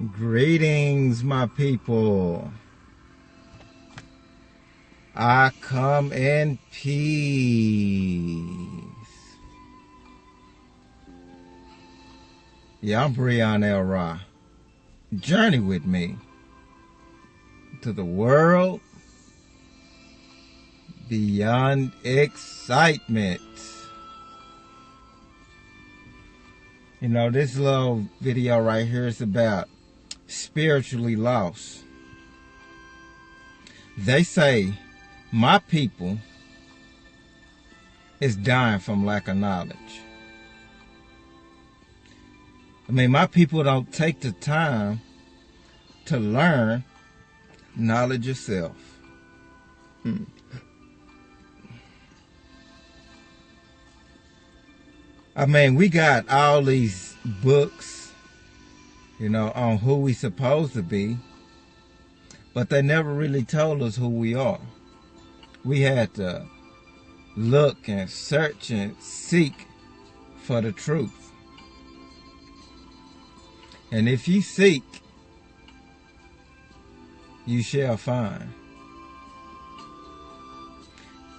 Greetings, my people. I come in peace. Yeah, I'm Brian El Ra. Journey with me to the world beyond excitement. You know, this little video right here is about spiritually lost. They say my people is dying from lack of knowledge. I mean, my people don't take the time to learn knowledge yourself. I mean, we got all these books, you know, on who we supposed to be, but they never really told us who we are. We had to look and search and seek for the truth. And if you seek, you shall find.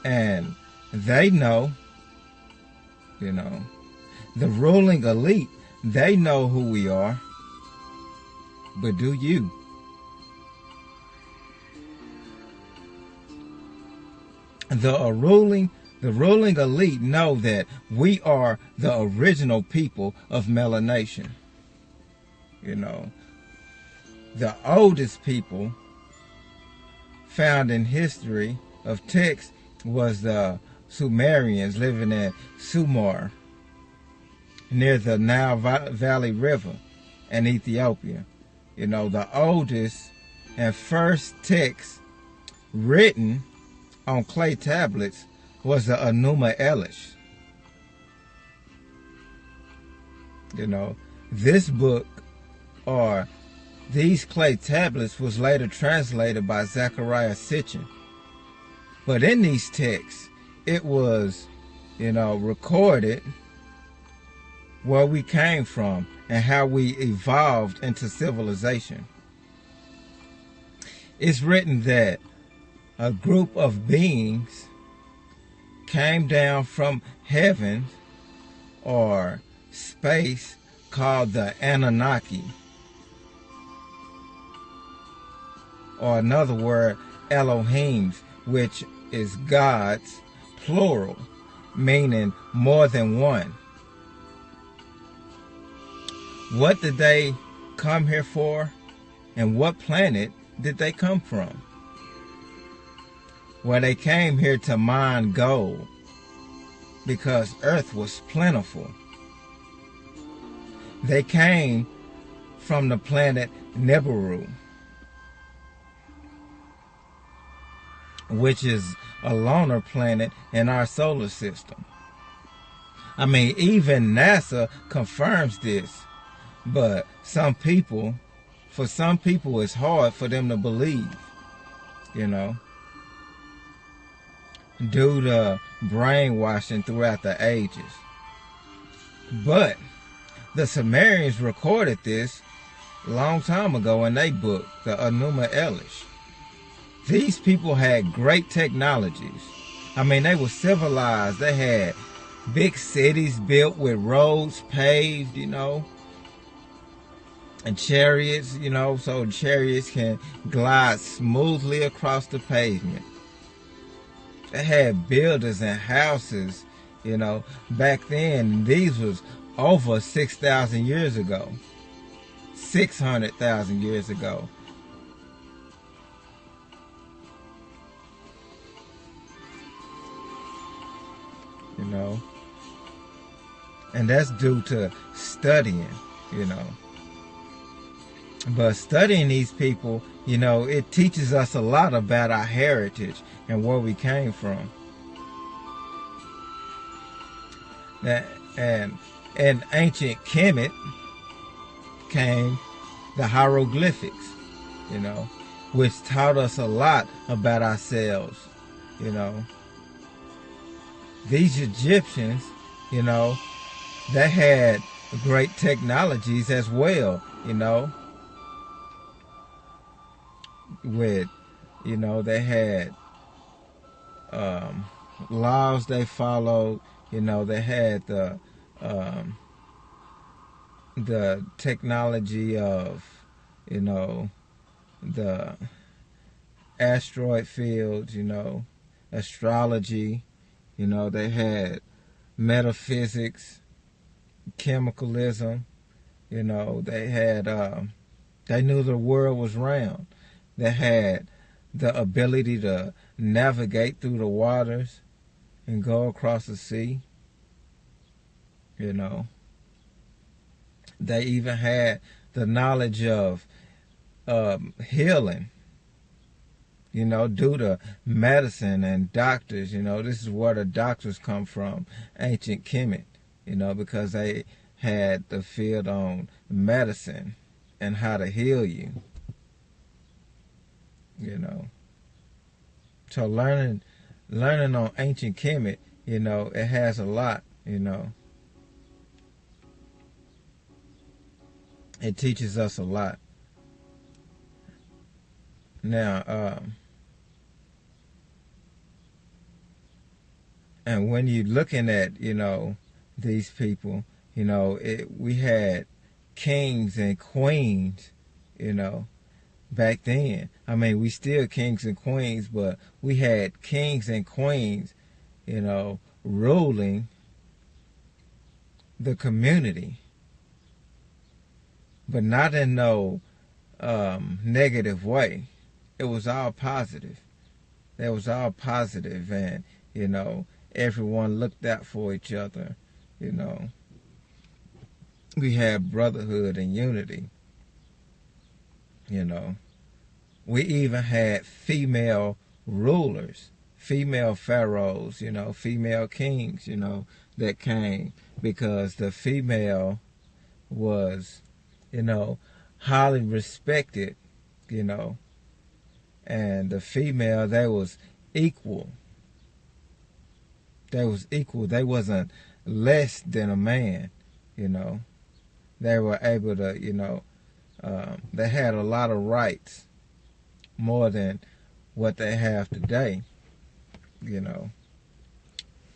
And they know, you know, the ruling elite, they know who we are. But do you? The ruling elite know that we are the original people of melanation. You know, the oldest people found in history of text was the Sumerians living in Sumer, near the Nile Valley River in Ethiopia. You know, the oldest and first text written on clay tablets was the Enuma Elish. You know, this book, or these clay tablets, was later translated by Zechariah Sitchin. But in these texts, it was, you know, recorded where we came from and how we evolved into civilization. It's written that a group of beings came down from heaven or space called the Anunnaki, or another word, Elohims, which is gods, plural, meaning more than one. What did they come here for? And what planet did they come from? Well, they came here to mine gold because Earth was plentiful. They came from the planet Nibiru, which is a loner planet in our solar system. I mean, even NASA confirms this. But for some people, it's hard for them to believe, you know, due to brainwashing throughout the ages. But the Sumerians recorded this a long time ago in their book, the Enuma Elish. These people had great technologies. I mean, they were civilized. They had big cities built with roads paved, you know, and chariots, you know, so chariots can glide smoothly across the pavement. They had buildings and houses, you know, back then. These was over 6,000 years ago, 600,000 years ago. You know, and that's due to studying, you know. But studying these people, you know, it teaches us a lot about our heritage and where we came from. And in ancient Kemet came the hieroglyphics, you know, which taught us a lot about ourselves, you know. These Egyptians, you know, they had great technologies as well, you know. with, they had laws they followed. They had the technology of, the asteroid fields, astrology. They had metaphysics, chemicalism. They had, they knew the world was round. They had the ability to navigate through the waters and go across the sea. They even had the knowledge of healing, due to medicine and doctors. This is where the doctors come from, ancient Kemet, because they had the field on medicine and how to heal you. So learning on ancient Kemet, it has a lot. It teaches us a lot. Now, and when you're looking at, these people, we had kings and queens, back then. I mean, we still kings and queens, but we had kings and queens, ruling the community. But not in no negative way. It was all positive. It was all positive, and everyone looked out for each other. We had brotherhood and unity. We even had female rulers, female pharaohs, female kings, that came because the female was, highly respected, and the female, they was equal. They was equal. They wasn't less than a man, They were able to, they had a lot of rights, more than what they have today,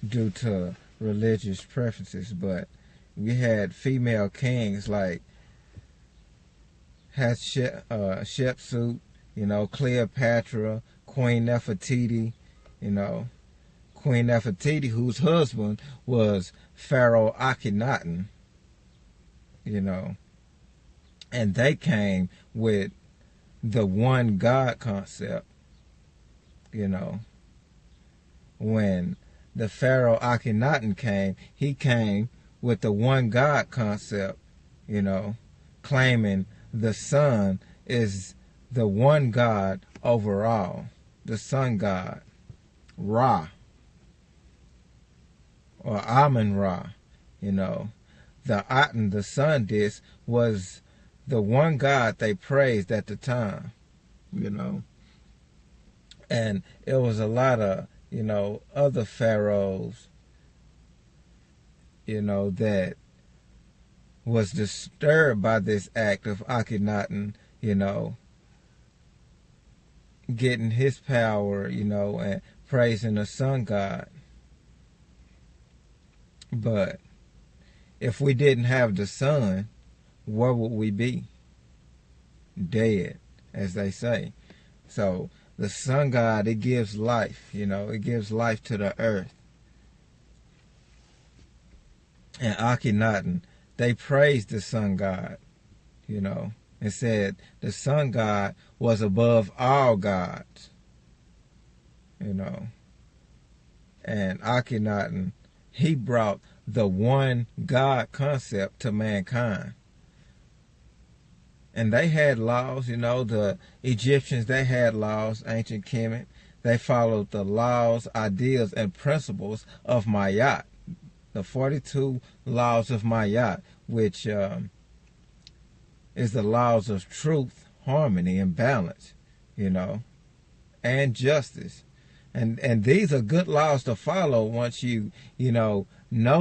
due to religious preferences. But we had female kings like Hatshepsut, Cleopatra, Queen Nefertiti, Queen Nefertiti, whose husband was Pharaoh Akhenaten, and they came with the one God concept. When the Pharaoh Akhenaten came, he came with the one God concept, claiming the sun is the one God overall, the sun God, Ra, or Amun-Ra. The Aten, the sun disk, was the one God they praised at the time, And it was a lot of, other pharaohs, that was disturbed by this act of Akhenaten, getting his power, and praising the sun god. But if we didn't have the sun, where would we be? Dead, as they say. So the sun god, it gives life, it gives life to the earth. And Akhenaten, they praised the sun god, and said the sun god was above all gods, And Akhenaten, he brought the one God concept to mankind. And they had laws, the Egyptians, they had laws, ancient Kemet. They followed the laws, ideas, and principles of Mayat, the 42 laws of Mayat, which is the laws of truth, harmony, and balance, and justice. And these are good laws to follow once you, know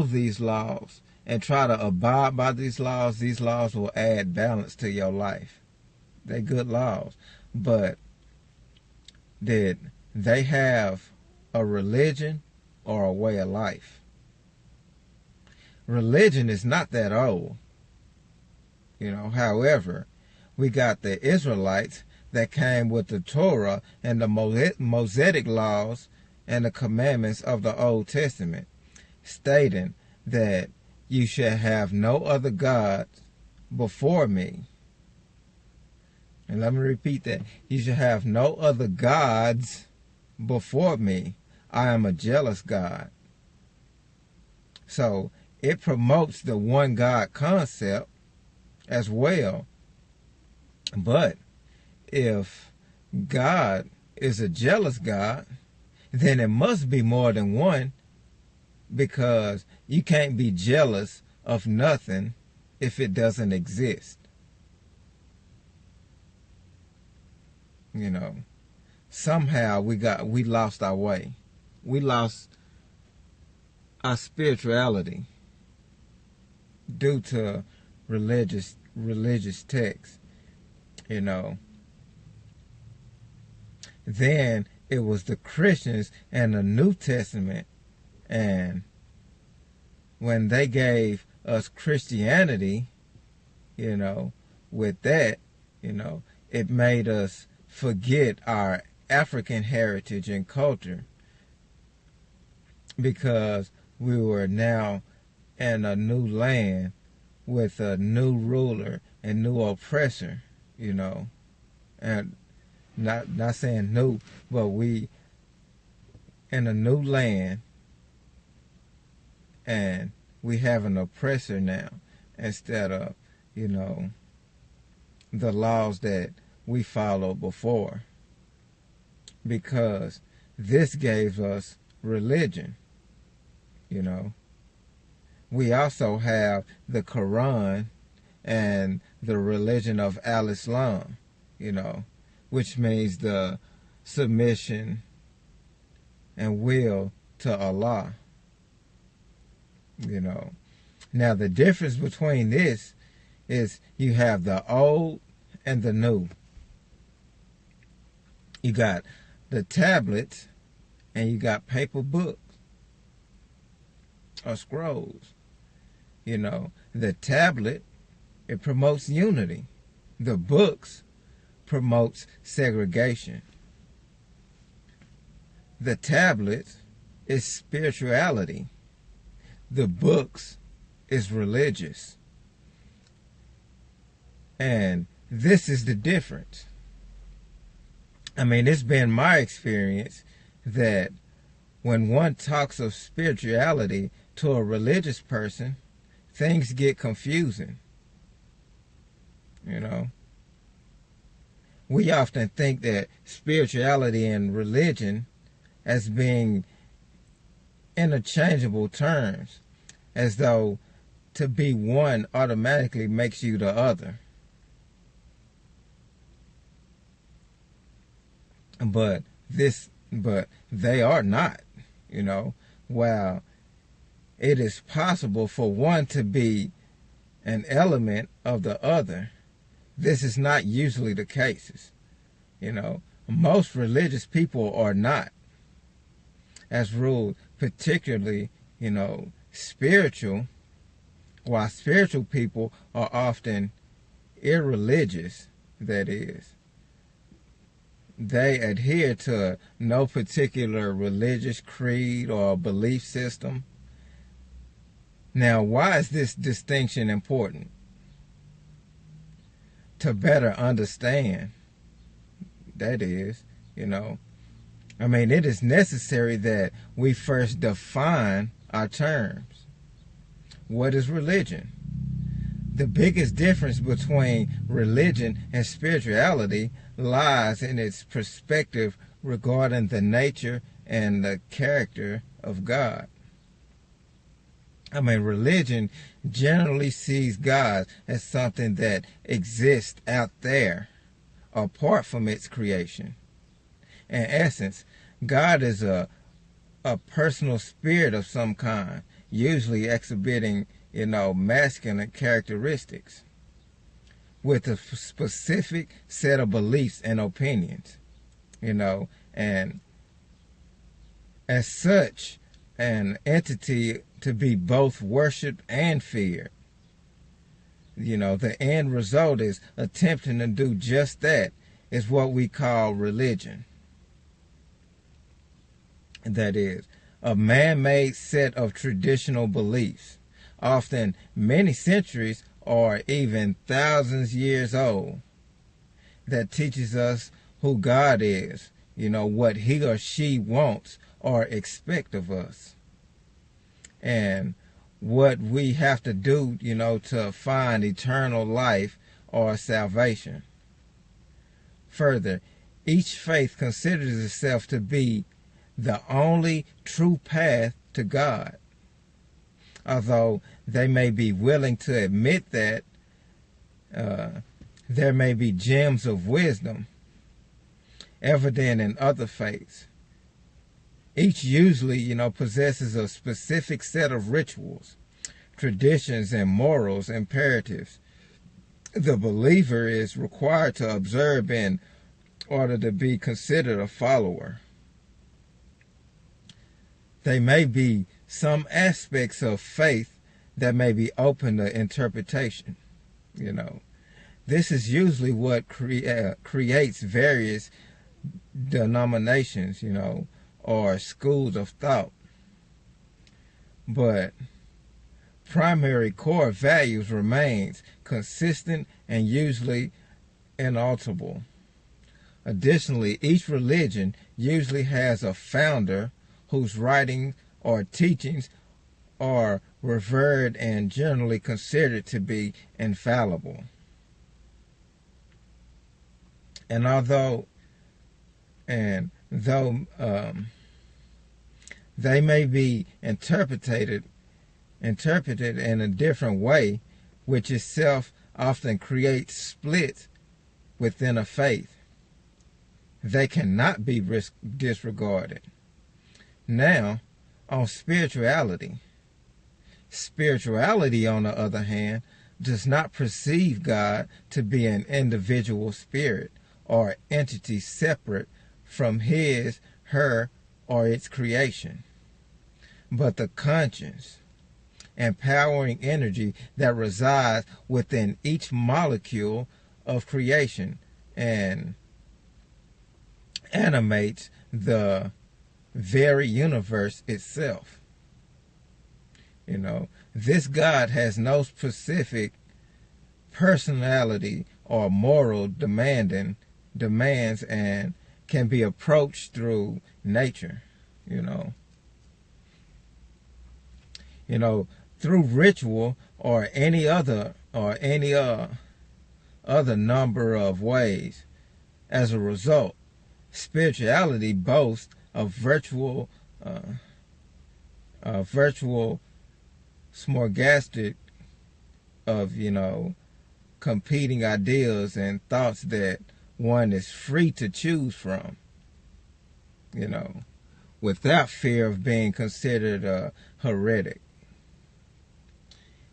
these laws and try to abide by these laws will add balance to your life. They're good laws. But did they have a religion or a way of life? Religion is not that old. However, we got the Israelites that came with the Torah and the Mosaic laws and the commandments of the Old Testament, stating that you shall have no other gods before me. And let me repeat that. You shall have no other gods before me. I am a jealous God. So it promotes the one God concept as well. But if God is a jealous God, then it must be more than one, because you can't be jealous of nothing if it doesn't exist. Somehow we lost our way. We lost our spirituality due to religious texts. Then it was the Christians and the New Testament, and when they gave us Christianity, with that, it made us forget our African heritage and culture, because we were now in a new land with a new ruler and new oppressor, and not saying new, but we in a new land, and we have an oppressor now instead of, the laws that we followed before, because this gave us religion. We also have the Quran and the religion of Al-Islam, which means the submission and will to Allah. Now the difference between this is you have the old and the new. You got the tablets and you got paper books or scrolls. The tablet, it promotes unity. The books promotes segregation. The tablet is spirituality. The books is religious. And this is the difference. It's been my experience that when one talks of spirituality to a religious person, things get confusing. We often think that spirituality and religion as being interchangeable terms, as though to be one automatically makes you the other. But they are not, While it is possible for one to be an element of the other, this is not usually the case. Most religious people are not, as ruled, particularly, spiritual, while spiritual people are often irreligious, that is. They adhere to no particular religious creed or belief system. Now, why is this distinction important? To better understand, that is, it is necessary that we first define our terms. What is religion? The biggest difference between religion and spirituality lies in its perspective regarding the nature and the character of God. Religion generally sees God as something that exists out there, apart from its creation. In essence, God is a personal spirit of some kind, usually exhibiting, masculine characteristics, with a specific set of beliefs and opinions, and and as such, an entity to be both worshipped and feared. The end result is attempting to do just that is what we call religion. That is, a man-made set of traditional beliefs, often many centuries or even thousands years old, that teaches us who God is, what he or she wants or expect of us, and what we have to do, to find eternal life or salvation. Further, each faith considers itself to be the only true path to God, although they may be willing to admit that there may be gems of wisdom evident in other faiths. Each usually, possesses a specific set of rituals, traditions, and morals imperatives the believer is required to observe in order to be considered a follower. There may be some aspects of faith that may be open to interpretation. This is usually what creates various denominations, or schools of thought. But primary core values remains consistent and usually inalterable. Additionally, each religion usually has a founder whose writings or teachings are revered and generally considered to be infallible. And though they may be interpreted in a different way, which itself often creates splits within a faith, they cannot be disregarded. Now, on spirituality. Spirituality, on the other hand, does not perceive God to be an individual spirit or entity separate from his, her, or its creation, but the conscious, empowering energy that resides within each molecule of creation and animates the very universe itself. This God has no specific personality or moral demands and can be approached through nature, through ritual or any other number of ways. As a result, spirituality boasts a virtual smorgasbord of competing ideas and thoughts that one is free to choose from, without fear of being considered a heretic.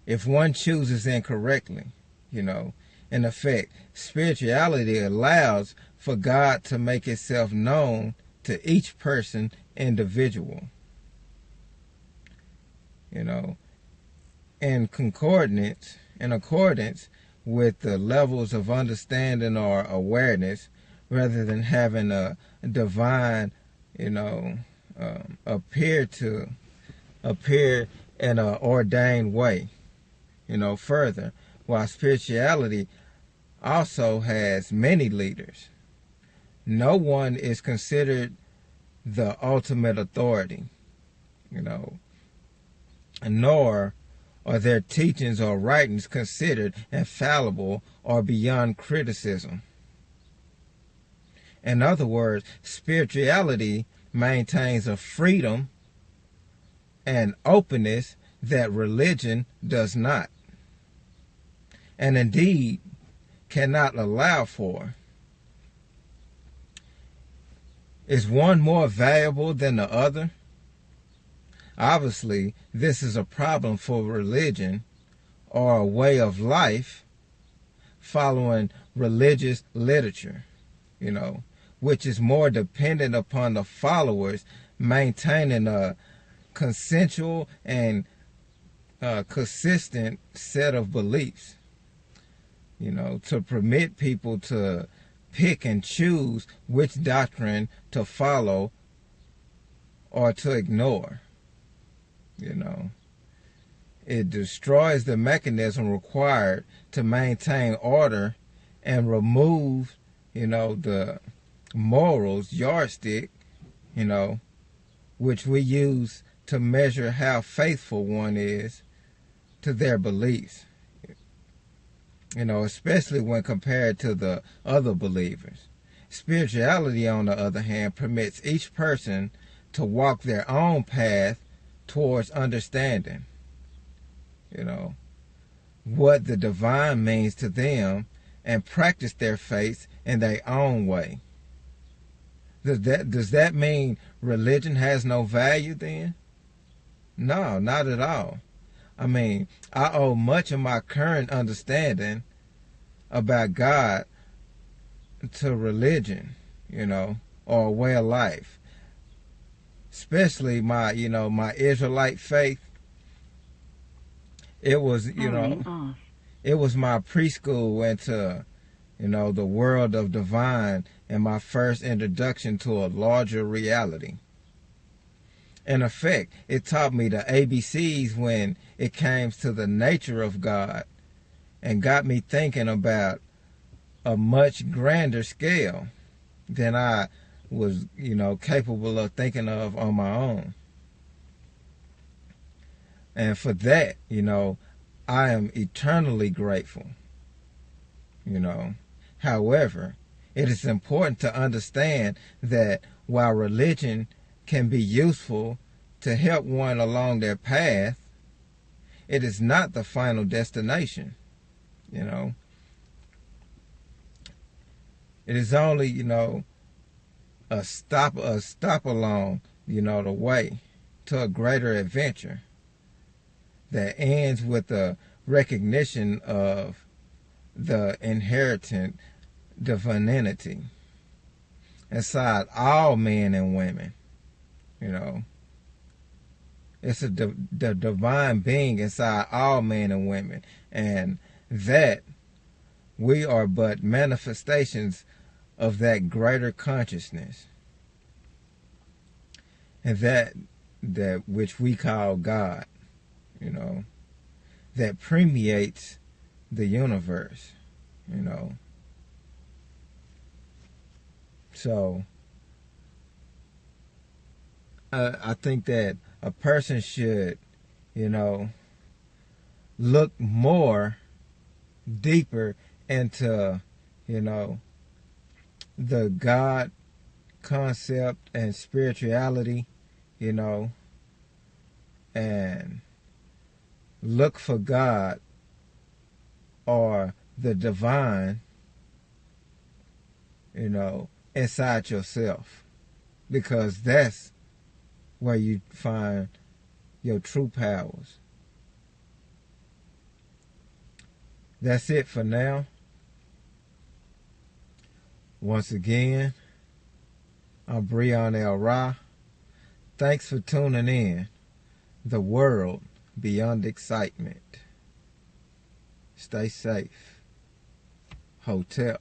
If one chooses incorrectly, in effect, spirituality allows for God to make itself known to each person individual. In accordance with the levels of understanding or awareness, rather than having a divine, appear in an ordained way. Further, while spirituality also has many leaders, no one is considered the ultimate authority, nor are their teachings or writings considered infallible or beyond criticism. In other words, spirituality maintains a freedom and openness that religion does not, and indeed cannot allow for. Is one more valuable than the other? Obviously, this is a problem for religion or a way of life following religious literature, which is more dependent upon the followers maintaining a consensual and consistent set of beliefs, to permit people to pick and choose which doctrine to follow or to ignore. It destroys the mechanism required to maintain order and remove, the morals yardstick, which we use to measure how faithful one is to their beliefs, especially when compared to the other believers. Spirituality, on the other hand, permits each person to walk their own path towards understanding, what the divine means to them and practice their faith in their own way. Does that mean religion has no value then? No, not at all. I owe much of my current understanding about God to religion, or a way of life. Especially my Israelite faith. It was, it was my preschool into, the world of divine and my first introduction to a larger reality. In effect, it taught me the ABCs when it came to the nature of God and got me thinking about a much grander scale than I was, capable of thinking of on my own. And for that, I am eternally grateful. However, it is important to understand that while religion can be useful to help one along their path, it is not the final destination. It is only, a stop along, the way to a greater adventure that ends with the recognition of the inherent divinity inside all men and women. It's the divine being inside all men and women, and that we are but manifestations of that greater consciousness, and that which we call God, that permeates the universe, So I think that a person should, look more deeper into, the God concept and spirituality, and look for God or the divine, inside yourself, because that's where you find your true powers. That's it for now. Once again, I'm Breon L. Ra. Thanks for tuning in. The world beyond excitement. Stay safe. Hotel.